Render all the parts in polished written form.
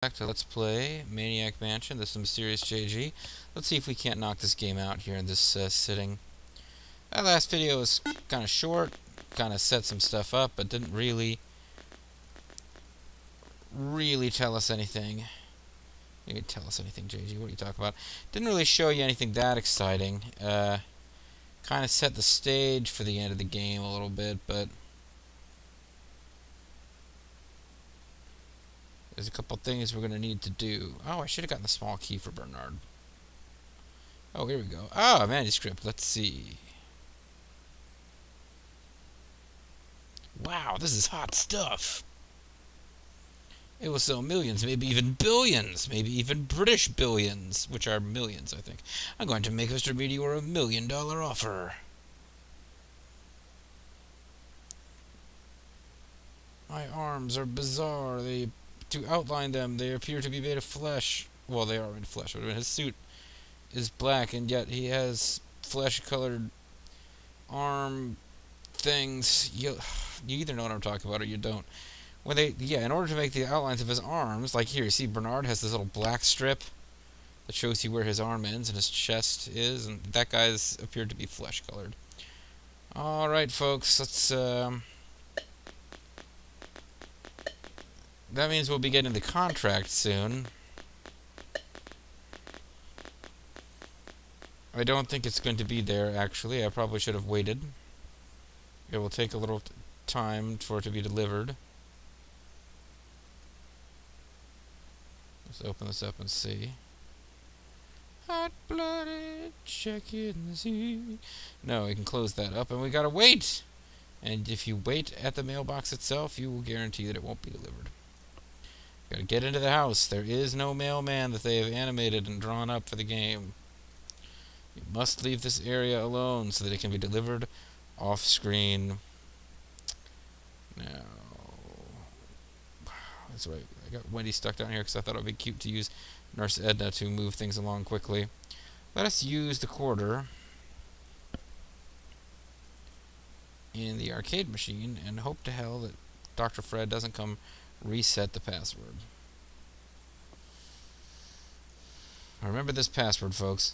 Back to Let's Play Maniac Mansion. This is Mysterious JG. Let's see if we can't knock this game out here in this sitting. That last video was kind of short, kind of set some stuff up, but didn't really tell us anything. You didn't tell us anything, JG. What are you talking about? Didn't really show you anything that exciting. Kind of set the stage for the end of the game a little bit, but there's a couple things we're going to need to do. Oh, I should have gotten the small key for Bernard. Oh, here we go. Ah, Manuscript. Let's see. Wow, this is hot stuff. It will sell millions, maybe even billions, maybe even British billions, which are millions, I think. I'm going to make Mr. Meteor $1 million offer. My arms are bizarre. To outline them, they appear to be made of flesh. Well, they are made of flesh, but his suit is black, and yet he has flesh-colored arm things. You either know what I'm talking about or you don't. In order to make the outlines of his arms, like here, you see Bernard has this little black strip that shows you where his arm ends and his chest is, and that guy's appeared to be flesh-colored. Alright, folks, let's, that means we'll be getting the contract soon. I don't think it's going to be there, actually. I probably should have waited. It will take a little time for it to be delivered. Let's open this up and see. Hot-blooded, check in the sea. No, we can close that up, and we gotta wait! And if you wait at the mailbox itself, you will guarantee that it won't be delivered. Gotta get into the house. There is no mailman that they have animated and drawn up for the game. You must leave this area alone so that it can be delivered off-screen. Now, that's right. I got Wendy stuck down here because I thought it would be cute to use Nurse Edna to move things along quickly. Let us use the quarter in the arcade machine and hope to hell that Dr. Fred doesn't come reset the password. Remember this password, folks.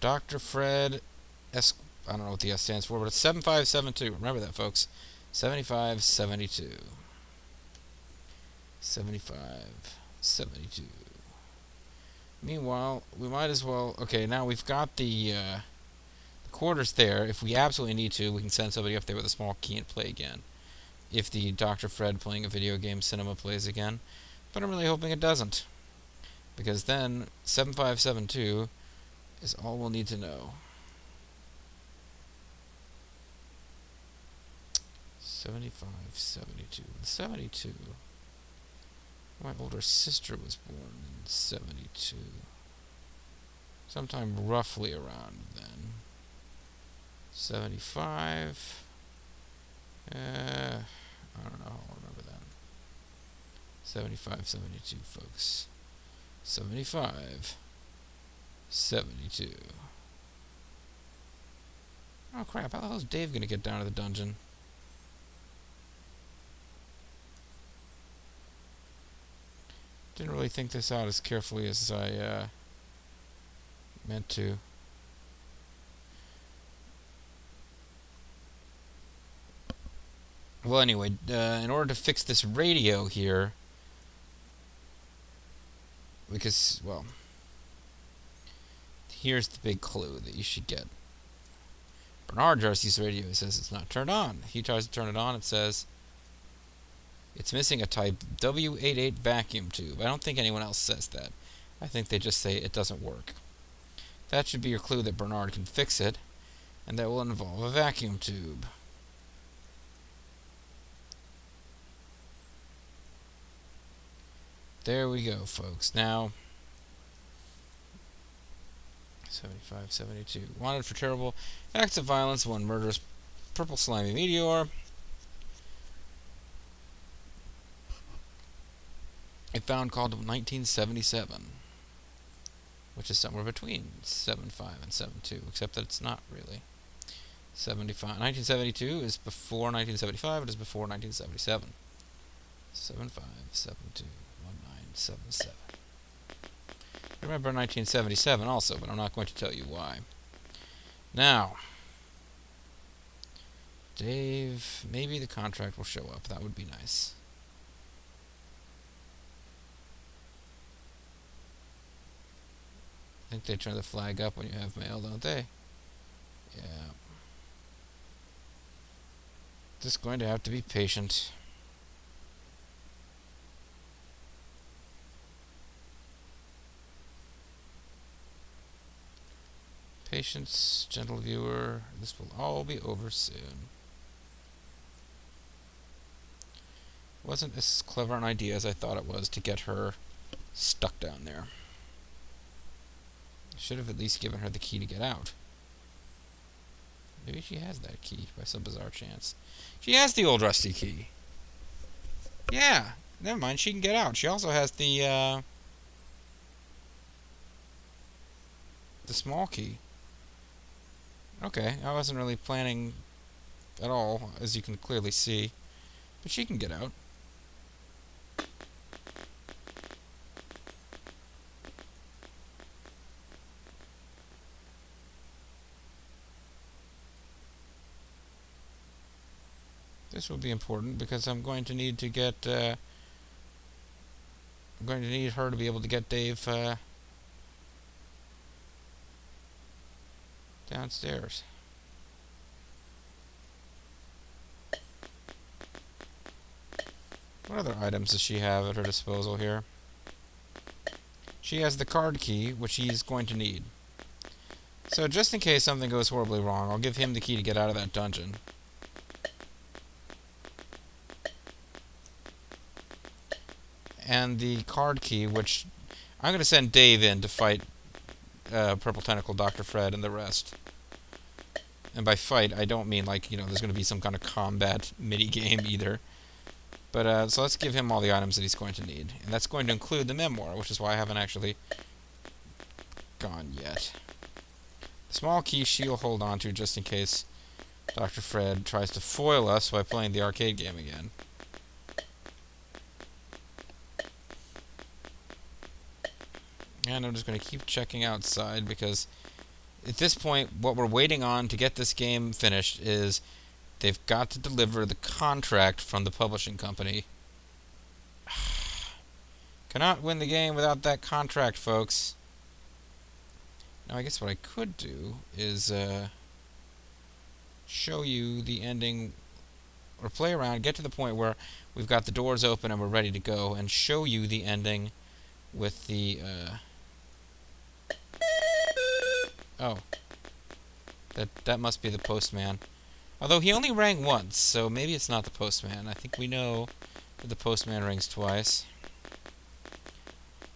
Dr. Fred S. I don't know what the S stands for, but it's 7572. Remember that, folks. 7572. 7572. Meanwhile, we might as well... Okay, now we've got the quarters there. If we absolutely need to, we can send somebody up there with a small key and play again. If the Dr. Fred playing a video game cinema plays again. But I'm really hoping it doesn't. Because then, 7572... is all we'll need to know. 75, 72. 72. My older sister was born in 72. Sometime roughly around then. 75. I don't know. I'll remember that. 75, 72, folks. 75. 72. Oh crap, how the hell is Dave gonna get down to the dungeon? Didn't really think this out as carefully as I meant to. Well, anyway, in order to fix this radio here, because, well, here's the big clue that you should get. Bernard tries to use the radio. It says it's not turned on. He tries to turn it on. It says it's missing a type W88 vacuum tube. I don't think anyone else says that. I think they just say it doesn't work. That should be your clue that Bernard can fix it, and that will involve a vacuum tube. There we go, folks. Now... 75, 72. Wanted for terrible acts of violence, one murderous purple slimy meteor. A found called 1977. which is somewhere between 7.5 and 7.2, except that it's not really. 1972 is before 1975, it is before 1977. 75, 72, 1977. I remember 1977 also, but I'm not going to tell you why. Now, Dave, maybe the contract will show up. That would be nice. I think they turn the flag up when you have mail, don't they? Yeah. Just going to have to be patient. Patience, gentle viewer. This will all be over soon. Wasn't as clever an idea as I thought it was to get her stuck down there. Should have at least given her the key to get out. Maybe she has that key by some bizarre chance. She has the old rusty key. Yeah, never mind. She can get out. She also has the small key. Okay, I wasn't really planning at all, as you can clearly see. But she can get out. This will be important because I'm going to need to get I'm going to need her to be able to get Dave downstairs. What other items does she have at her disposal here? She has the card key, which he's going to need. So just in case something goes horribly wrong, I'll give him the key to get out of that dungeon. And the card key, which I'm going to send Dave in to fight Purple Tentacle, Dr. Fred, and the rest. And by fight, I don't mean like, there's going to be some kind of combat mini-game either. But, so let's give him all the items that he's going to need. And that's going to include the memoir, which is why I haven't actually gone yet. The small key she'll hold on to just in case Dr. Fred tries to foil us by playing the arcade game again. And I'm just going to keep checking outside because at this point, what we're waiting on to get this game finished is they've got to deliver the contract from the publishing company. Cannot win the game without that contract, folks. Now, I guess what I could do is show you the ending, or play around, get to the point where we've got the doors open and we're ready to go, and show you the ending with the... Oh. That must be the postman. Although he only rang once, so maybe it's not the postman. I think we know that the postman rings twice.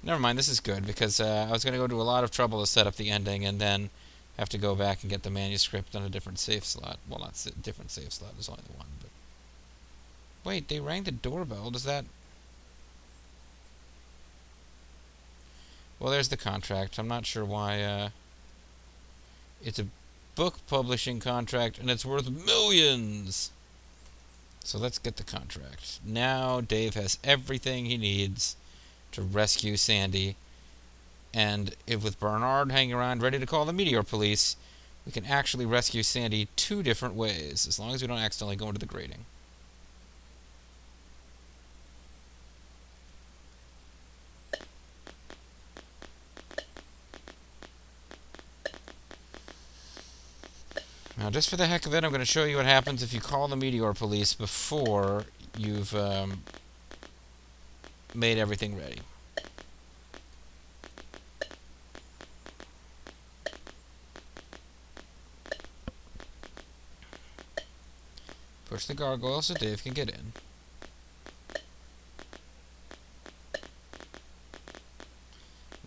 Never mind, this is good, because I was going to go to a lot of trouble to set up the ending, and then have to go back and get the manuscript on a different save slot. Well, not different save slot, there's only the one, but... Wait, they rang the doorbell, does that... Well, there's the contract. I'm not sure why, it's a book publishing contract, and it's worth millions! So let's get the contract. Now Dave has everything he needs to rescue Sandy, and if with Bernard hanging around ready to call the Meteor Police, we can actually rescue Sandy 2 different ways, as long as we don't accidentally go into the grating. Now, just for the heck of it, I'm going to show you what happens if you call the Meteor Police before you've made everything ready. Push the gargoyle so Dave can get in.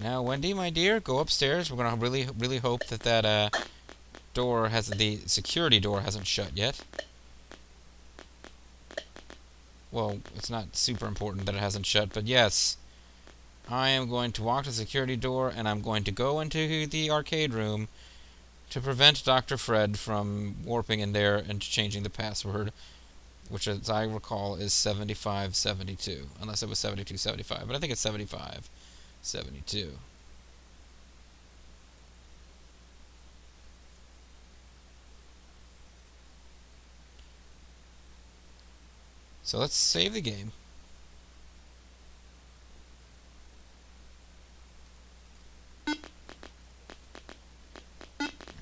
Now, Wendy, my dear, go upstairs. We're going to really hope that door has the security door hasn't shut yet. Well, it's not super important that it hasn't shut, but yes, I am going to walk to the security door, and I'm going to go into the arcade room to prevent Dr. Fred from warping in there and changing the password, which, as I recall, is 7572. Unless it was 7275, but I think it's 7572. So let's save the game.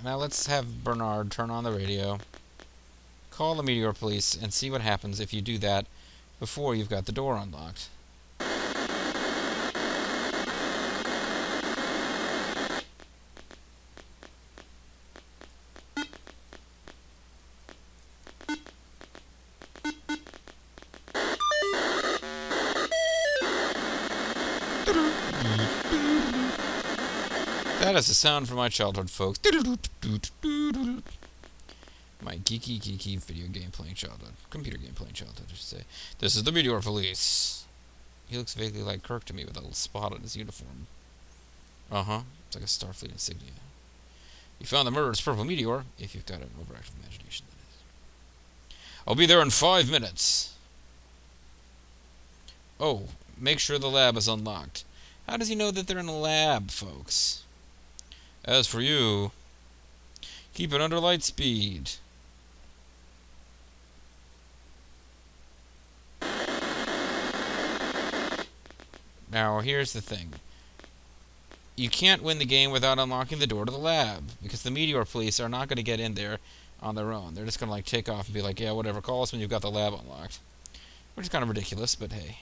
Now let's have Bernard turn on the radio, call the Meteor Police, and see what happens if you do that before you've got the door unlocked. That is the sound from my childhood, folks. My geeky video game playing childhood. Computer game playing childhood, I should say. This is the Meteor Police. He looks vaguely like Kirk to me with a little spot on his uniform. Uh-huh. It's like a Starfleet insignia. You found the murderous purple meteor, if you've got an overactive imagination, that is. I'll be there in 5 minutes. Oh, make sure the lab is unlocked. How does he know that they're in a lab, folks? As for you, keep it under light speed. Now, here's the thing. You can't win the game without unlocking the door to the lab, because the Meteor Police are not going to get in there on their own. They're just going to, like, take off and be like, yeah, whatever, call us when you've got the lab unlocked. Which is kind of ridiculous, but hey.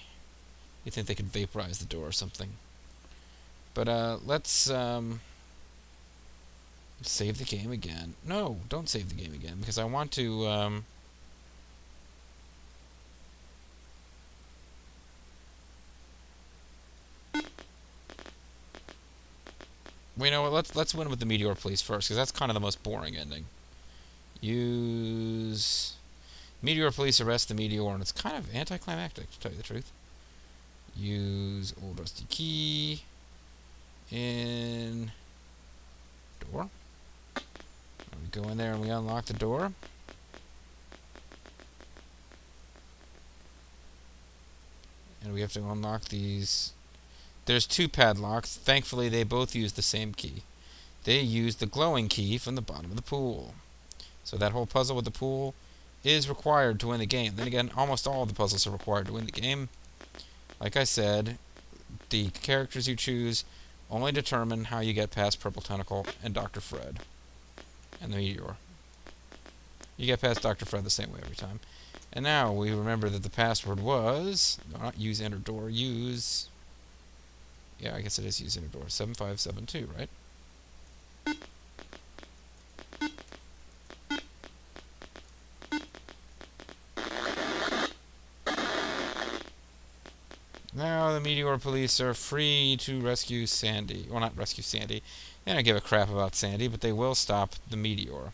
You'd think they could vaporize the door or something. But, let's, save the game again. No, don't save the game again, because I want to, well, you know what, let's win with the Meteor Police first, because that's kind of the most boring ending. Use Meteor Police arrest the meteor, and it's kind of anticlimactic, to tell you the truth. Use old rusty key in door. And we go in there and we unlock the door. And we have to unlock these. There's 2 padlocks. Thankfully, they both use the same key. They use the glowing key from the bottom of the pool. So that whole puzzle with the pool is required to win the game. Then again, almost all of the puzzles are required to win the game. Like I said, the characters you choose only determine how you get past Purple Tentacle and Dr. Fred and the Meteor. You get past Dr. Fred the same way every time. And now we remember that the password was, no, not use inner door, use, yeah, I guess it is use inner door, 7572, right? Now the Meteor Police are free to rescue Sandy. Well, not rescue Sandy. They don't give a crap about Sandy, but they will stop the meteor.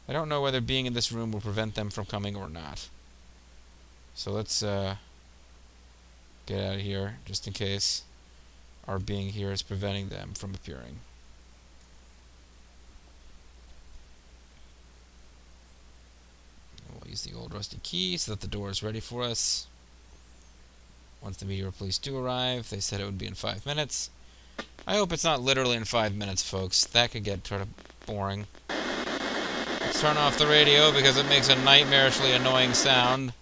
I don't know whether being in this room will prevent them from coming or not. So let's get out of here, just in case our being here is preventing them from appearing. And we'll use the old rusty key so that the door is ready for us. Once the Meteor Police do arrive, they said it would be in 5 minutes. I hope it's not literally in 5 minutes, folks. That could get sort of boring. Let's turn off the radio because it makes a nightmarishly annoying sound.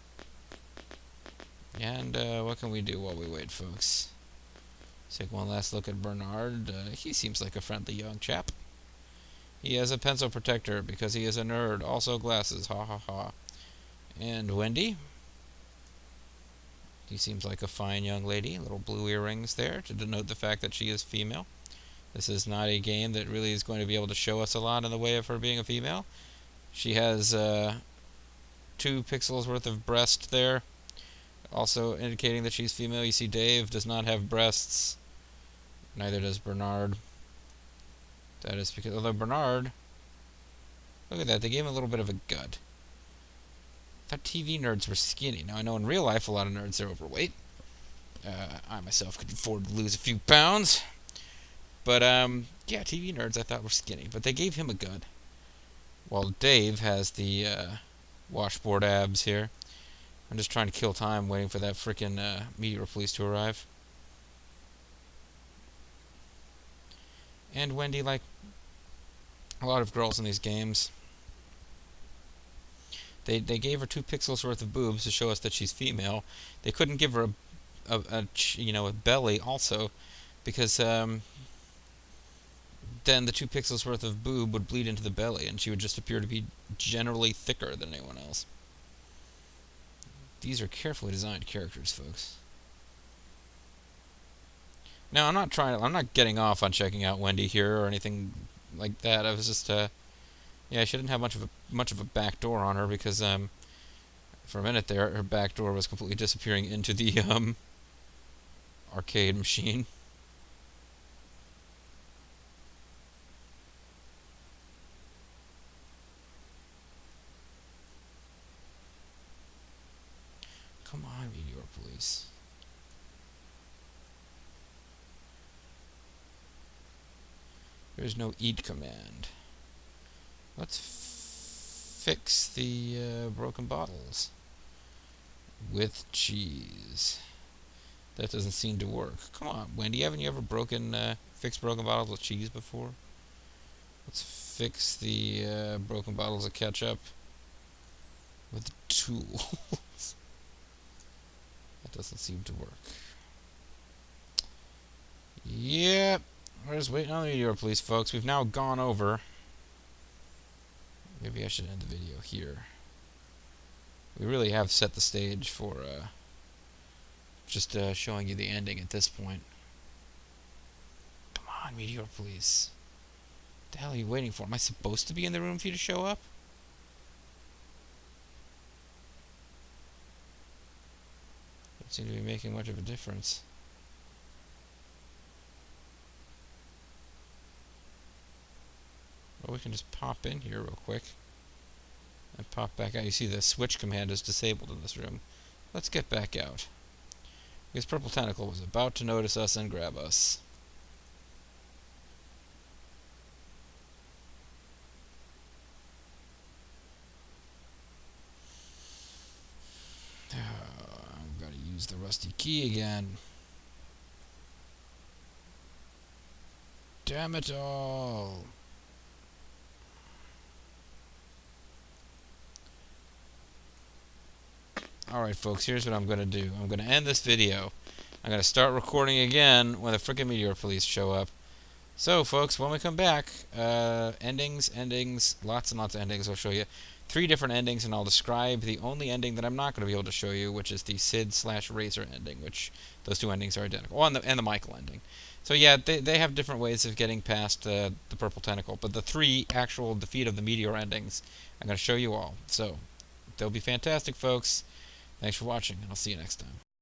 And what can we do while we wait, folks? Let's take one last look at Bernard. He seems like a friendly young chap. He has a pencil protector because he is a nerd. Also glasses. Ha ha ha. And Wendy? He seems like a fine young lady. Little blue earrings there to denote the fact that she is female. This is not a game that really is going to be able to show us a lot in the way of her being a female. She has 2 pixels worth of breast there, also indicating that she's female. You see Dave does not have breasts. Neither does Bernard. That is because, although Bernard, look at that, they gave him a little bit of a gut. I thought TV nerds were skinny. Now I know in real life a lot of nerds are overweight. I myself could afford to lose a few pounds. But, yeah, TV nerds I thought were skinny. But they gave him a gun. While Dave has the washboard abs here. I'm just trying to kill time waiting for that frickin' Meteor Police to arrive. And Wendy, like a lot of girls in these games, they gave her 2 pixels worth of boobs to show us that she's female. They couldn't give her a belly also, because then the 2 pixels worth of boob would bleed into the belly, and she would just appear to be generally thicker than anyone else. These are carefully designed characters, folks. Now, I'm not getting off on checking out Wendy here or anything like that. I was just, yeah, I shouldn't have much of a back door on her because, for a minute there, her back door was completely disappearing into the, arcade machine. Come on, Meteor Police. There's no eat command. Let's fix the broken bottles with cheese. That doesn't seem to work. Come on, Wendy, haven't you ever fixed broken bottles with cheese before? Let's fix the broken bottles of ketchup with tools. That doesn't seem to work. Yep. We're just waiting on the Meteor Police, folks. We've now gone over. Maybe I should end the video here. We really have set the stage for just showing you the ending at this point. Come on, Meteor Police. What the hell are you waiting for? Am I supposed to be in the room for you to show up? Don't seem to be making much of a difference. Well, we can just pop in here real quick and pop back out. You see the switch command is disabled in this room. Let's get back out. Because Purple Tentacle was about to notice us and grab us. I've got to use the rusty key again. Damn it all. Alright, folks, here's what I'm going to do. I'm going to end this video. I'm going to start recording again when the frickin' Meteor Police show up. So, folks, when we come back, endings, lots and lots of endings. I'll show you 3 different endings, and I'll describe the only ending that I'm not going to be able to show you, which is the Sid/Razor ending, which those 2 endings are identical. Oh, and the Michael ending. So, yeah, they have different ways of getting past the Purple Tentacle, but the 3 actual defeat of the Meteor endings, I'm going to show you all. So, they'll be fantastic, folks. Thanks for watching, and I'll see you next time.